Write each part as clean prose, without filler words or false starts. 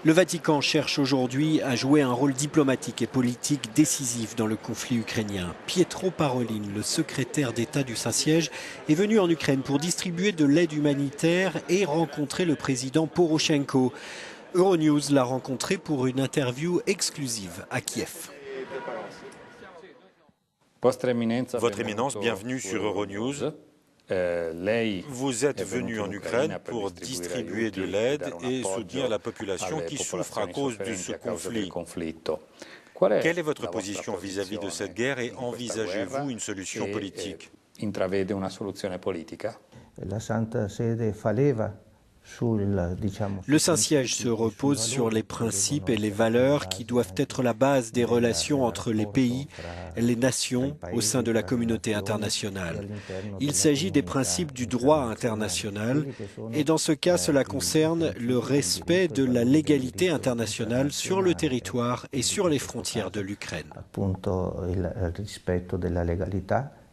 Le Vatican cherche aujourd'hui à jouer un rôle diplomatique et politique décisif dans le conflit ukrainien. Pietro Parolin, le secrétaire d'État du Saint-Siège, est venu en Ukraine pour distribuer de l'aide humanitaire et rencontrer le président Poroshenko. Euronews l'a rencontré pour une interview exclusive à Kiev. Votre Éminence, bienvenue sur Euronews. Vous êtes venu en Ukraine pour distribuer de l'aide et soutenir la population qui souffre à cause de ce conflit. Quelle est votre position vis-à-vis de cette guerre et envisagez-vous une solution politique? Le Saint-Siège se repose sur les principes et les valeurs qui doivent être la base des relations entre les pays, les nations au sein de la communauté internationale. Il s'agit des principes du droit international et dans ce cas, cela concerne le respect de la légalité internationale sur le territoire et sur les frontières de l'Ukraine.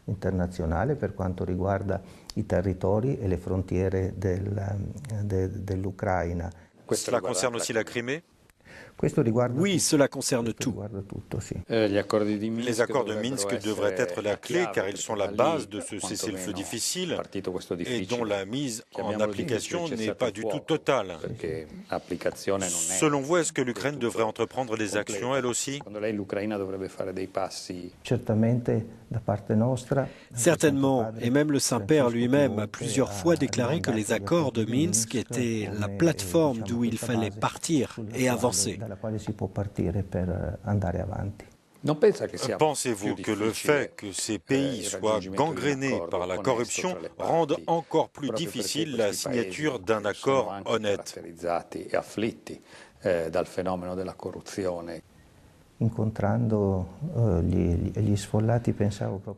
Internazionale per quanto riguarda i territori e le frontiere dell'Ucraina. Cela concerne aussi la Crimée? Oui, cela concerne tout. Les accords de Minsk devraient être la clé car ils sont la base de ce cessez-le-feu difficile et dont la mise en application n'est pas du tout totale. Selon vous, est-ce que l'Ukraine devrait entreprendre des actions elle aussi? Certainement, et même le Saint-Père lui-même a plusieurs fois déclaré que les accords de Minsk étaient la plateforme d'où il fallait partir et avancer. Pensez-vous que le fait que ces pays soient gangrénés par la corruption rende encore plus difficile la signature d'un accord honnête?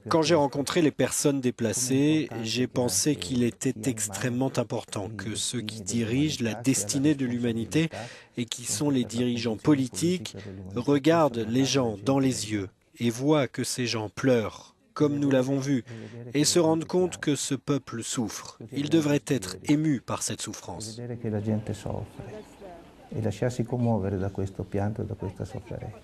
Quand j'ai rencontré les personnes déplacées, j'ai pensé qu'il était extrêmement important que ceux qui dirigent la destinée de l'humanité et qui sont les dirigeants politiques regardent les gens dans les yeux et voient que ces gens pleurent, comme nous l'avons vu, et se rendent compte que ce peuple souffre. Ils devraient être émus par cette souffrance. E lasciarsi commuovere da questo pianto e da questa sofferenza.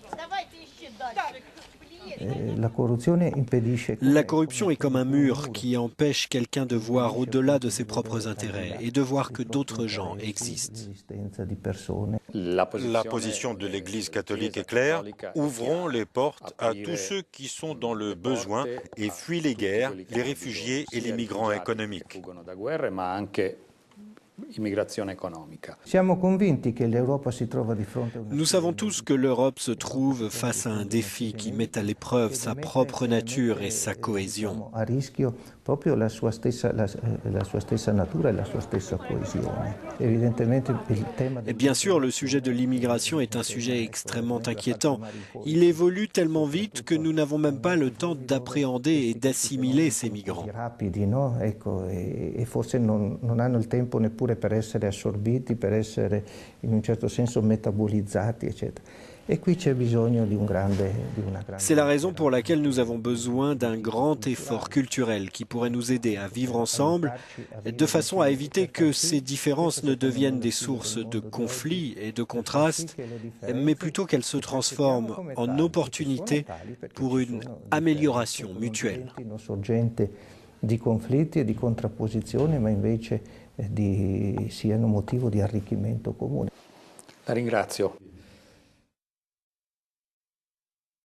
La corruption est comme un mur qui empêche quelqu'un de voir au-delà de ses propres intérêts et de voir que d'autres gens existent. La position de l'Église catholique est claire. Ouvrons les portes à tous ceux qui sont dans le besoin et fuient les guerres, les réfugiés et les migrants économiques. Nous savons tous que l'Europe se trouve face à un défi qui met à l'épreuve sa propre nature et sa cohésion. Et bien sûr, le sujet de l'immigration est un sujet extrêmement inquiétant. Il évolue tellement vite que nous n'avons même pas le temps d'appréhender et d'assimiler ces migrants. Per essere assorbiti, per essere in un certo senso metabolizzati, eccetera. E qui c'è bisogno di una grande. C'est la raison pour laquelle nous avons besoin d'un grand effort culturel qui pourrait nous aider à vivre ensemble de façon à éviter que ces différences ne deviennent des sources de conflits et de contrastes, mais plutôt qu'elles se transforment en opportunités pour une amélioration mutuelle. Di conflitti e di contrapposizione, ma invece siano motivo di arricchimento comune. La ringrazio.